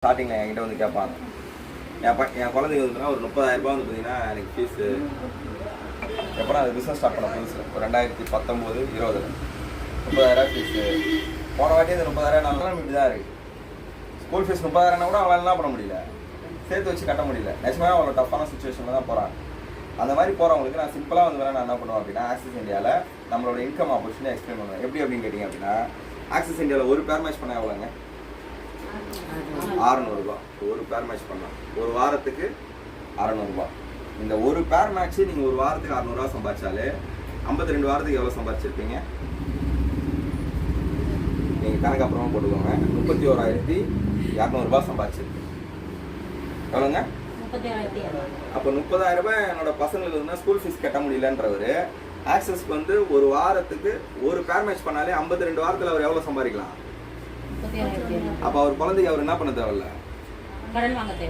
ஸ்டார்டிங்கில் என்கிட்ட வந்து கேட்பாங்க. என் குழந்தைங்க வந்துன்னா ஒரு 30,000 ரூபா வந்து பார்த்தீங்கன்னா எனக்கு ஃபீஸு எப்போனா அது பிஸ்னஸ் ஸ்டார்ட் பண்ண புதுசு ஒரு 2019, 20 30,000 ஃபீஸு. போன வாட்டி அந்த 30,000 நாள் இப்படி தான் இருக்குது. ஸ்கூல் ஃபீஸ் 30,000 கூட அவளால் என்ன பண்ண முடியல, சேர்த்து வச்சு கட்ட முடியல. நிஜமாக அவ்வளோ டஃப்பான சுச்சுவேஷனில் தான் போகிறாங்க. அந்த மாதிரி போகிறவங்களுக்கு நான் சிம்பிளாக வந்து நான் என்ன பண்ணுவேன் அப்படின்னா, ஆக்சிஸ் இந்தியாவில் நம்மளோட இன்கம் ஆப்பர்ச்சுனிட்டி எக்ஸ்பிளைன் பண்ணுவேன். எப்படி அப்படின்னு கேட்டிங்க அப்படின்னா, ஆக்சிஸ் இந்தியாவில் ஒரு பேர் மேட்ச் பண்ண எவ்வளோங்க? 600 ரூபா. ஒரு பேர் மேட்ச் பண்ணலாம். ஒரு வாரத்துக்கு 600 ரூபா. இந்த ஒரு பேர் மேட்ச்சு நீங்கள் ஒரு வாரத்துக்கு 600 ரூபா சம்பாதிச்சாலே 52 வாரத்துக்கு எவ்வளோ சம்பாதிச்சிருப்பீங்க? நீங்கள் கணக்கு அப்புறமா போட்டுக்கோங்க. 31,200 ரூபா சம்பாதிச்சிருப்பீங்க. எவ்வளோங்க? அப்போ 30,000 ரூபாய் என்னோட பசங்களுக்கு வந்து ஸ்கூல் ஃபீஸ் கட்ட முடியலன்றவர் ஆக்சஸ்க்கு வந்து ஒரு வாரத்துக்கு ஒரு பேர் மேட்ச் பண்ணாலே 52 வாரத்தில் அவர் எவ்வளோ சம்பாதிக்கலாம்? அப்போ அவர் குழந்தைக்கு அவர் என்ன பண்ண தேவையில்ல,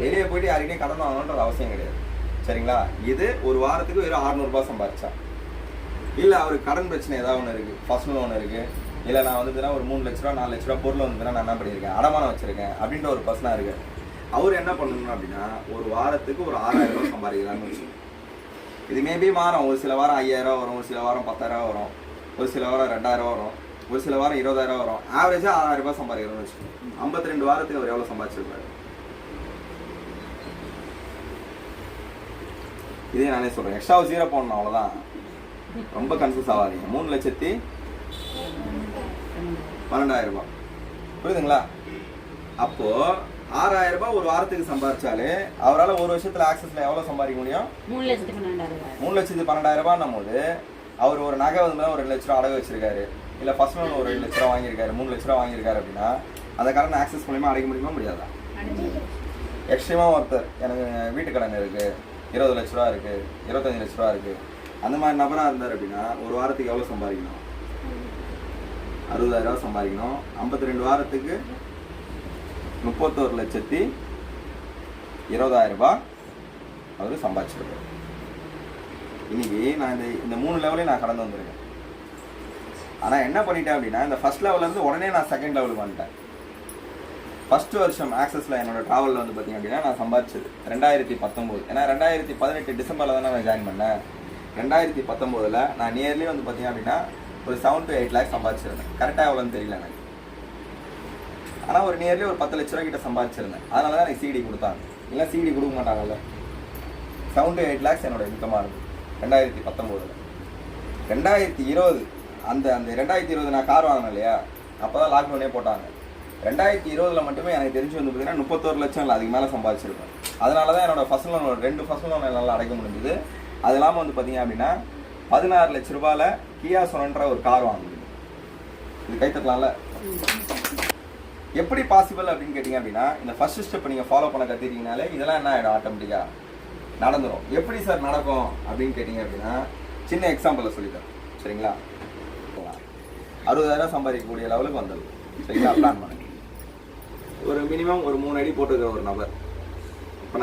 வெளியே போயிட்டு யாருக்கிட்டையும் கடன் வாங்கணுன்ற அவசியம் கிடையாது. சரிங்களா? இது ஒரு வாரத்துக்கு வெறும் 600 ரூபாய் சம்பாதிச்சா. இல்லை அவருக்கு கடன் பிரச்சனை ஏதாவது ஒன்று இருக்குது, பர்சனல் ஒன்று இருக்குது, இல்லை நான் வந்து ஒரு 3 லட்ச ரூபா 4 லட்ச ரூபா பொருள் வந்து நான் என்ன பண்ணியிருக்கேன், அடமானம் வச்சிருக்கேன் அப்படின்ற ஒரு பர்சனாக இருக்கு. அவர் என்ன பண்ணணும் அப்படின்னா, ஒரு வாரத்துக்கு ஒரு 6,000 ரூபாய் சம்பாதிக்கலாம்னு வச்சுக்கோங்க. இது மேபி மாறும். ஒரு சில வாரம் 5,000 ரூபா வரும், ஒரு சில வாரம் 10,000 வரும், ஒரு சில வாரம் 2,000 வரும், ஒரு சில வாரம் 20,000 வரும். ஆவரேஜாக 6,000 ரூபாய் சம்பாதிக்கணும்னு வச்சுக்கோங்க. 52 வாரத்துக்கு அவர் எவ்வளோ சம்பாதிச்சிருப்பாரு? இதே நானே சொல்கிறேன். எக்ஸ்ட்ரா 0 போடணும், அவ்வளோதான். ரொம்ப கன்ஃபியூஸ் ஆகாதீங்க. 3,12,000 ரூபாய். புரியுதுங்களா? அப்போது 6,000 ரூபாய் ஒரு வாரத்துக்கு சம்பாதிச்சாலே அவரால் ஒரு வருஷத்தில் ஆக்சஸில் எவ்வளோ சம்பாதிக்க முடியும்? 3,12,000 ரூபாய்னும் போது அவர் ஒரு நகை வந்து ஒரு 2 லட்ச ரூபா அடகு வச்சிருக்காரு, இல்லை ஃபர்ஸ்ட் லோன் ஒரு 2 லட்ச ரூபா வாங்கியிருக்காரு, 3 லட்ச ரூபா வாங்கியிருக்காரு அப்படின்னா அந்த கடன் ஆக்சஸ் மூலியமாக அடைக்க முடியுமா முடியாதா? எக்ஸ்ட்ரீமாக ஒருத்தர் எனக்கு வீட்டு கடன் இருக்குது, 20 லட்ச ரூபா இருக்குது, 25 லட்ச ரூபா இருக்குது, அந்த மாதிரி நபராக இருந்தார் அப்படின்னா ஒரு வாரத்துக்கு எவ்வளோ சம்பாதிக்கணும்? 60,000 ரூபா சம்பாதிக்கணும். 52 வாரத்துக்கு 31,20,000 ரூபாய் அவர் சம்பாதிச்சிருக்காரு. இன்னைக்கு நான் இந்த 3 லெவலையும் நான் கடந்து வந்திருக்கேன். ஆனால் என்ன பண்ணிட்டேன் அப்படின்னா, இந்த ஃபர்ஸ்ட் லெவல்லேருந்து உடனே நான் செகண்ட் லெவலுக்கு வந்துட்டேன். ஃபர்ஸ்ட் வருஷம் ஆக்சஸில் என்னோட ட்ராவலில் வந்து பார்த்திங்க அப்படின்னா நான் சம்பாதிச்சது 2019. ஏன்னா 2018 டிசம்பரில் தான் நான் ஜாயின் பண்ணேன். 2019 நான் நியர்லி வந்து பார்த்திங்க அப்படின்னா ஒரு 7 to 8 lakhs சம்பாதிச்சிருந்தேன். கரெக்டாக எவ்வளோன்னு தெரியல எனக்கு. ஆனால் ஒரு நியர்லி ஒரு 10 லட்ச ரூபா கிட்ட சம்பாதிச்சிருந்தேன். அதனால தான் எனக்கு சிடி கொடுத்தாங்க. இல்லை சிடி கொடுக்க மாட்டாங்கல்ல. 7 to 8 lakhs என்னோட இன்கமாக இருக்குது 2019. 2020 அந்த 2020 நான் கார் வாங்கினேன் இல்லையா, அப்போ தான் லாக்டவுனே போட்டாங்க. 2020 மட்டுமே எனக்கு தெரிஞ்சு வந்து பார்த்தீங்கன்னா 31 லட்சம் இல்லை அதுக்கு மேலே சம்பாதிச்சிருப்பேன். அதனால தான் என்னோட ஃபர்ஸ்ட் லோன் 2 ஃபர்ஸ்ட் லோன் என்னால் அடைக்க முடிஞ்சுது. அது இல்லாமல் வந்து பார்த்தீங்க அப்படின்னா 16 லட்ச ரூபாயில் கியா சொனன்ற ஒரு கார் வாங்குது. இது கைத்தட்டலாம்ல? எப்படி பாசிபிள் அப்படின்னு கேட்டிங்க அப்படின்னா, இந்த ஃபர்ஸ்ட் ஸ்டெப் நீங்கள் ஃபாலோ பண்ண கற்றுக்கிட்டீங்கனாலே இதெல்லாம் என்ன ஆகிடும், ஆட்டோமேட்டிக்காக நடந்துடும். எப்படி சார் நடக்கும் அப்படின்னு கேட்டிங்க அப்படின்னா, சின்ன எக்ஸாம்பிளில் சொல்லித்தரேன். சரிங்களா? 60,000 சம்பாதிக்கக்கூடிய லெவலுக்கு வந்தது. சரிங்களா? பிளான் பண்ணுங்க. ஒரு மினிமம் ஒரு 3 அடி போட்டுக்கிற ஒரு நபர் இப்போ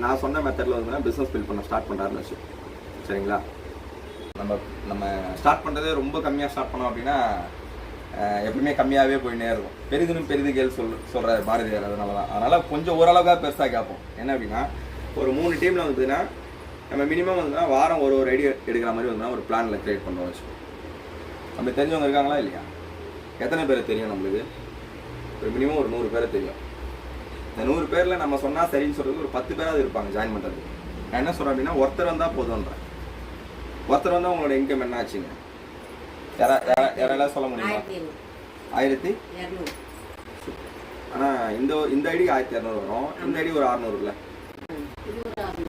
நான் சொன்ன மெத்தடில் வந்து பிஸ்னஸ் பில்ட் பண்ண ஸ்டார்ட் பண்ணுறாருன்னு வச்சு. சரிங்களா? நம்ம ஸ்டார்ட் பண்ணுறதே ரொம்ப கம்மியாக ஸ்டார்ட் பண்ணோம் அப்படின்னா எப்பவுமே கம்மியாகவே போயின்னே இருக்கும். பெரிதும் பெரிது கேள் சொல்கிறார் பாரதியார். அதனால் கொஞ்சம் ஓரளவுக்காக பெருசாக கேட்போம். என்ன அப்படின்னா, ஒரு 3 டீமில் வந்துன்னா நம்ம மினிமம் வந்துன்னா வாரம் ஒரு ஐடியா எடுக்கிற மாதிரி வந்துன்னா ஒரு பிளானில் க்ரியேட் பண்ணுறோம் வச்சுக்கோம். நம்ம தெரிஞ்சவங்க இருக்காங்களா இல்லையா? எத்தனை பேர் தெரியும் நம்மளுக்கு? ஒரு மினிமம் ஒரு 100 பேரை தெரியும். இந்த 100 பேரில் நம்ம சொன்னால் சரின்னு சொல்கிறது ஒரு 10 பேராவது இருப்பாங்க ஜாயின் பண்ணுறதுக்கு. நான் என்ன சொல்கிறேன் அப்படின்னா, ஒருத்தர் வந்தால் போதுன்றேன். ஒருத்தர் வந்தால் உங்களோட இன்கம் என்ன ஆச்சுங்க? யாரெல்லாம் சொல்ல முடியுமா? 1,200. ஆனால் இந்த ஐடிக்கு 1,200 வரும். இந்த ஐடி ஒரு 600 இல்லை,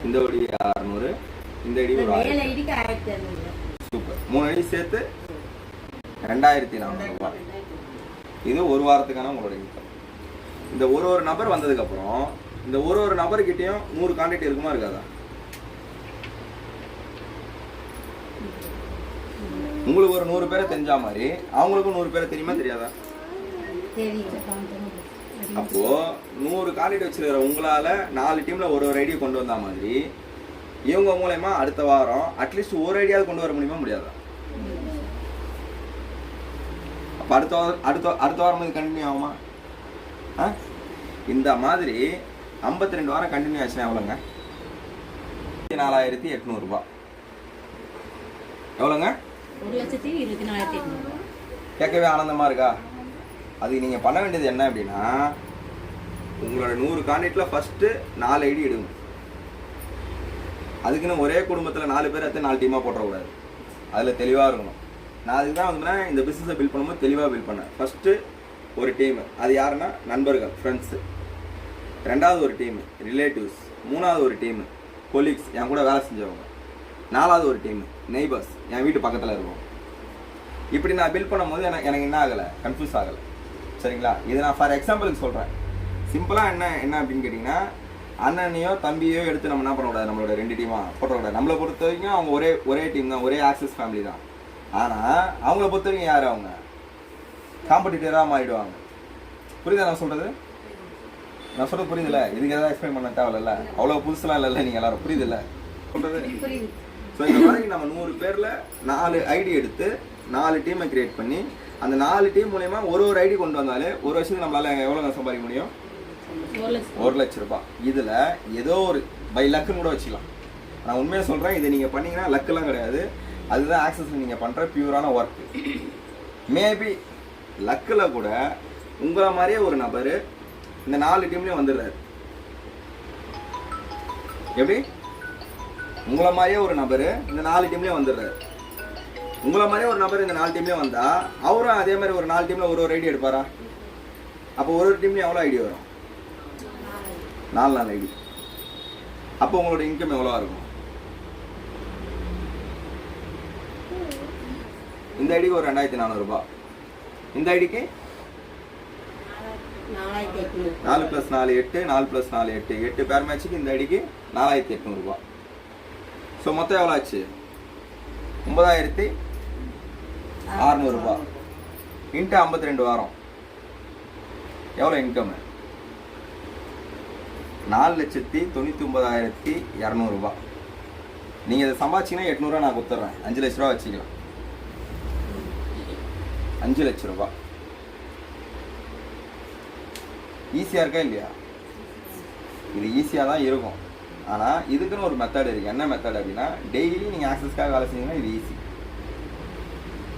இந்த ஐடி 600, இந்த ஐடி ஒரு 1,000. சூப்பர். 3 ஐடி சேர்த்து 2,400 ரூபாய். இது ஒரு வாரத்துக்கான உங்களோட இன்கம். இந்த ஒரு நபர் வந்ததுக்கப்புறம் இந்த ஒரு நபர்கிட்டையும் 100 கான்டாக்ட் இருக்குமா இருக்காதா? உங்களுக்கு ஒரு 100 பேரை தெரிஞ்சா மாதிரி அவங்களுக்கும் 100 பேரை தெரியுமா தெரியாதா? அப்போ 100 கான்டாக்ட் வச்சிருக்கிற உங்களால 4 டீம்ல ஒரு ஐடியா கொண்டு வந்தா மாதிரி இவங்க மூலமா அடுத்த வாரம் அட்லீஸ்ட் ஒரு ஐடியாவது கொண்டு வர முடியுமா முடியாதா? அப்போ அடுத்த வாரம் இது கண்டினியூ ஆகுமா? இந்த மாதிரி 52 வாரம் கண்டினியூ ஆச்சுன்னா எவ்வளோங்க? 24,800 ரூபாய். எவ்வளோங்க? 1,24,800. கேட்கவே ஆனந்தமாக இருக்கா? அதுக்கு நீங்கள் பண்ண வேண்டியது என்ன அப்படின்னா, உங்களோட 100 கான்டாக்டில் ஃபஸ்ட்டு 4 ஐடி எடுங்க. அதுக்குன்னு ஒரே குடும்பத்தில் 4 பேர் எடுத்து 4 டீமாக போட்டக்கூடாது. அதில் தெளிவாக இருக்கணும். நான் அதுக்கு தான் வந்து இந்த பிஸ்னஸை பில்ட் பண்ணும்போது தெளிவாக பில்ட் பண்ணேன். ஃபஸ்ட்டு ஒரு டீமு, அது யாருன்னா நண்பர்கள், ஃப்ரெண்ட்ஸு. 2வது ஒரு டீமு ரிலேட்டிவ்ஸ். 3வது ஒரு டீமு கொலீக்ஸ், என் கூட வேலை செஞ்சவங்க. 4வது ஒரு டீமு நெய்பர்ஸ், என் வீட்டு பக்கத்தில் இருக்கும். இப்படி நான் பில்ட் பண்ணும்போது எனக்கு என்ன ஆகலை, கன்ஃபியூஸ் ஆகலை. சரிங்களா? இது நான் ஃபார் எக்ஸாம்பிளுக்கு சொல்கிறேன். சிம்பிளாக என்ன அப்படின்னு கேட்டிங்கன்னா, அண்ணனையோ தம்பியோ எடுத்து நம்ம என்ன பண்ணக்கூடாது, நம்மளோட 2 டீமாக போட்டக்கூடாது. நம்மளை பொறுத்த வரைக்கும் அவங்க ஒரே டீம் தான், ஒரே ஆக்சஸ் ஃபேமிலி தான். ஆனால் அவங்கள பொறுத்த வரைக்கும் யார், அவங்க காம்படிட்டராக மாறிடுவாங்க. புரியுதா நான் சொல்கிறது? நான் சொல்கிறது புரியுதில்ல? இதுக்கு எதாவது எக்ஸ்பிளைன் பண்ண தேவையில்ல. அவ்வளோ புதுசுலாம் இல்லைல்ல நீங்கள் எல்லாரும். புரியுதில்ல சொல்கிறது? ஸோ இந்த மாதிரி நம்ம 100 பேரில் 4 ஐடி எடுத்து 4 டீமை கிரியேட் பண்ணி அந்த 4 டீம் மூலயமா ஒரு ஐடி கொண்டு வந்தாலே ஒரு வருஷத்துக்கு நம்மளால் எவ்வளோ சம்பாதிக்க முடியும்? 1 லட்ச ரூபாய். இதில் ஏதோ ஒரு பை லக்குன்னு கூட வச்சுக்கலாம். நான் உண்மையாக சொல்கிறேன், இதை நீங்கள் பண்ணிங்கன்னா லக்கெல்லாம் கிடையாது. அதுதான் ஆக்சஸில் நீங்கள் பண்ணுற பியூரான ஒர்க்கு. மேபி லக்கில் கூட உங்களை மாதிரியே ஒரு நபர் இந்த 4 டீம்லேயும் வந்துடுறாரு. எப்படி? உங்களை மாதிரியே ஒரு நபர் இந்த 4 டீம்லேயும் வந்துடுறாரு. உங்களை மாதிரியே ஒரு நபர் இந்த 4 டீம்லேயும் வந்தால் அவரும் அதே மாதிரி ஒரு 4 டீமில் ஒரு ஐடி எடுப்பாரா? அப்போ ஒரு டீம்லேயும் எவ்வளோ ஐடி வரும்? 4 ஐடி. அப்போ உங்களோட இன்கம் எவ்வளோ இருக்கும்? இந்த ஐடிக்கு ஒரு 2,400 ரூபாய். இந்த ஐடிக்கு 4 + 4 8, 4 + 4 8, 8 பேர் மேட்சுக்கு இந்த ஐடிக்கு 4,800 ரூபாய். ஸோ மொத்தம் எவ்வளோ ஆச்சு? 9,600 ரூபாய் இன்ட்டு 52 வாரம். எவ்வளோ இன்கம்? 4,99,200 ரூபாய். நீங்கள் இதை சம்பாதிச்சிங்கன்னா 800 ரூபா நான் கொடுத்துட்றேன். 5 லட்ச ரூபா வச்சுக்கலாம். 5 லட்ச ரூபாய் ஈஸியாக இருக்கா இல்லையா? இது ஈஸியாக தான் இருக்கும். ஆனால் இதுக்குன்னு ஒரு மெத்தட் இருக்குது. என்ன மெத்தட் அப்படின்னா, டெய்லி நீங்கள் ஆக்சஸ்க்காக வேலை செஞ்சீங்கன்னா இது ஈஸி.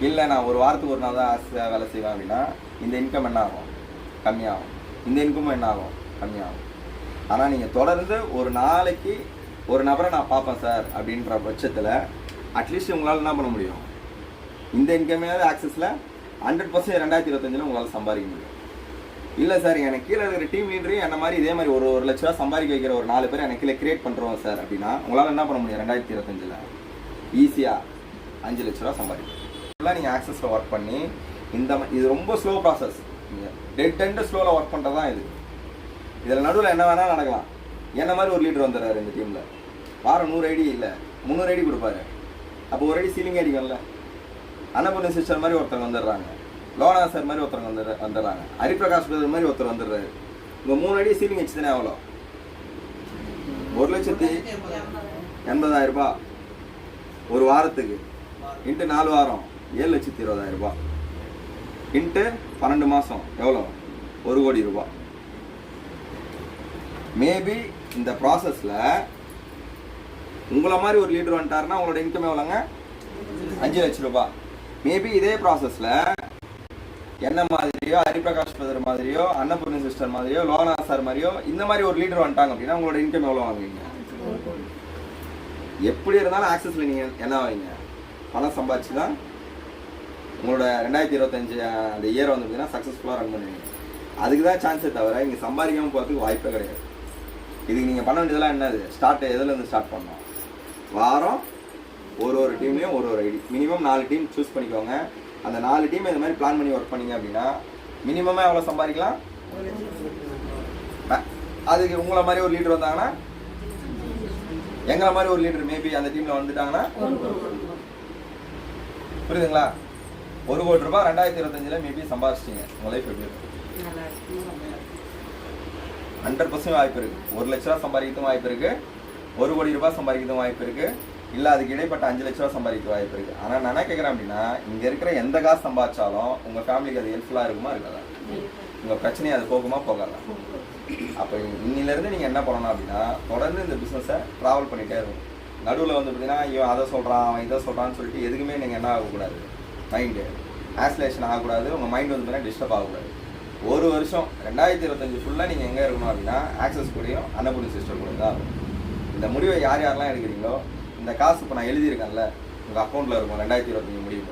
இல்லை நான் ஒரு வாரத்துக்கு ஒரு நாள் தான் ஆக்சஸாக வேலை செய்வேன் அப்படின்னா இந்த இன்கம் என்ன ஆகும்? கம்மியாகும். இந்த இன்கமும் என்ன ஆகும்? கம்மியாகும். ஆனால் நீங்கள் தொடர்ந்து ஒரு நாளைக்கு ஒரு நபரை நான் பார்ப்பேன் சார் அப்படின்ற பட்சத்தில் அட்லீஸ்ட் உங்களால் என்ன பண்ண முடியும்? இந்த இன்கமையாவது ஆக்சஸில் 100% 2025 உங்களால் சம்பாதிக்க முடியும். இல்லை சார், எனக்கு கீழே இருக்கிற டீம் லீடரையும் என்ன மாதிரி இதே மாதிரி ஒரு லட்ச ரூபா சம்பாதிக்க வைக்கிற ஒரு 4 பேர் எனக்கு கீழே கிரியேட் பண்ணுறோம் சார் அப்படின்னா உங்களால் என்ன பண்ண முடியும்? 2025 ஈஸியாக 5 லட்ச ரூபா சம்பாதிக்கும். இதெல்லாம் நீங்கள் ஆக்சஸில் ஒர்க் பண்ணி இது ரொம்ப ஸ்லோ ப்ராசஸ். நீங்கள் டெட் அண்ட் ஸ்லோவில் ஒர்க் பண்ணுறது தான் இது. இதில் நடுவில் என்ன வேணால் நடக்கலாம். என்ன மாதிரி ஒரு லீடர் வந்துடுறாரு இந்த டீமில், வாரம் 100 ஐடி இல்லை 300 ஐடி கொடுப்பாரு. அப்போ ஒரு ஐடி சீலிங் அடிக்கும்ல. அன்னபூர்ணி சிஸ்டர் மாதிரி ஒருத்தர் வந்துடுறாங்க, லோனா சார் மாதிரி ஒருத்தர் வந்துடுறாங்க, ஹரிபிரகாஷ் பிரதர் மாதிரி ஒருத்தர் வந்துடுறாரு. உங்கள் 3 அடி சீலிங் வச்சுதானே எவ்வளோ? 1,80,000 ரூபாய் ஒரு வாரத்துக்கு. இன்ட்டு 4 வாரம் 7,20,000 ரூபாய். இன்ட்டு 12 மாதம் எவ்வளோ? 1 கோடி ரூபாய். மேபி இந்த ப்ராசஸில் உங்களை மாதிரி ஒரு லீடர் வந்துட்டாருன்னா உங்களோட இன்கம் எவ்வளோங்க? 5 லட்ச ரூபாய். மேபி இதே ப்ராசஸில் என்ன மாதிரியோ, ஹரிபிரகாஷ் பிரதர் மாதிரியோ, அன்னபூர்ணி சிஸ்டர் மாதிரியோ, லோனா சார் மாதிரியோ இந்த மாதிரி ஒரு லீடர் வந்துட்டாங்க அப்படின்னா உங்களோட இன்கம் எவ்வளோ வாங்குவீங்க? எப்படி இருந்தாலும் ஆக்சஸில் நீங்கள் என்ன ஆவீங்க? பணம் சம்பாதிச்சு தான் உங்களோட 2025 அந்த இயர் வந்து பார்த்தீங்கன்னா சக்ஸஸ்ஃபுல்லாக ரன் பண்ணுவீங்க. அதுக்கு தான் சான்ஸே தவிர இங்கே சம்பாதிக்காமல் போகிறதுக்கு வாய்ப்பே கிடையாது. இதுக்கு நீங்கள் பண்ண வேண்டியதெல்லாம் என்னது? எதுலேருந்து ஸ்டார்ட் பண்ணணும்? வாரம் ஒரு டீம்லேயும் ஒரு ஐடி, மினிமம் 4 டீம் சூஸ் பண்ணிக்கோங்க. அந்த 4 டீம் இந்த மாதிரி பிளான் பண்ணி ஒர்க் பண்ணிங்க அப்படின்னா மினிமமாக எவ்வளோ சம்பாதிக்கலாம்? அதுக்கு உங்களை மாதிரி ஒரு லீடர் வந்தாங்கன்னா, எங்களை மாதிரி ஒரு லீடர் மேபி அந்த டீமில் வந்துட்டாங்கன்னா, புரியுதுங்களா? 1 கோடி ரூபாய் 2025 மேபி சம்பாதிச்சிட்டிங்க. உங்கள் லைஃப் எப்படி இருக்கும்? 100% வாய்ப்பு இருக்குது. 1 லட்ச ரூபா சம்பாதிக்கிறதும் வாய்ப்பு இருக்குது, 1 கோடி ரூபாய் சம்பாதிக்கிறதும் வாய்ப்பு இருக்குது, இல்லை அதுக்கு இடைப்பட்ட 5 லட்ச ரூபா சம்பாதிக்க வாய்ப்பு இருக்குது. ஆனால் நான் என்ன கேட்குறேன் அப்படின்னா, இங்கே இருக்கிற எந்த காசு சம்பாதிச்சாலும் உங்கள் ஃபேமிலிக்கு அது ஹெல்ப்ஃபுல்லாக இருக்குமா இருக்காதா? உங்கள் பிரச்சனையை அது போகுமா போகாதா? அப்போ இன்னிலேருந்து நீங்கள் என்ன பண்ணணும் அப்படின்னா தொடர்ந்து இந்த பிஸ்னஸை ட்ராவல் பண்ணிகிட்டே இருக்கும். நடுவில் வந்து பார்த்தீங்கன்னா இவன் அதை சொல்கிறான் அவன் இதை சொல்கிறான்னு சொல்லிட்டு எதுக்குமே நீங்கள் என்ன ஆகக்கூடாது, மைண்டு ஆஸ்லேஷன் ஆகக்கூடாது, உங்கள் மைண்ட் வந்து பார்த்தீங்கன்னா டிஸ்டர்ப் ஆகக்கூடாது. ஒரு வருஷம் 2025 ஃபுல்லாக நீங்கள் எங்கே இருக்கணும் அப்படின்னா ஆக்சஸ் கூடயும் அன்னபூர்ணி சிஸ்டர் கூட தான் இருக்கும். இந்த முடிவை யார் யாரெல்லாம் எடுக்கிறீங்களோ இந்த காசு இப்போ நான் எழுதியிருக்கேன்ல உங்கள் அக்கௌண்ட்டில் இருக்கும் 2025 முடிவு.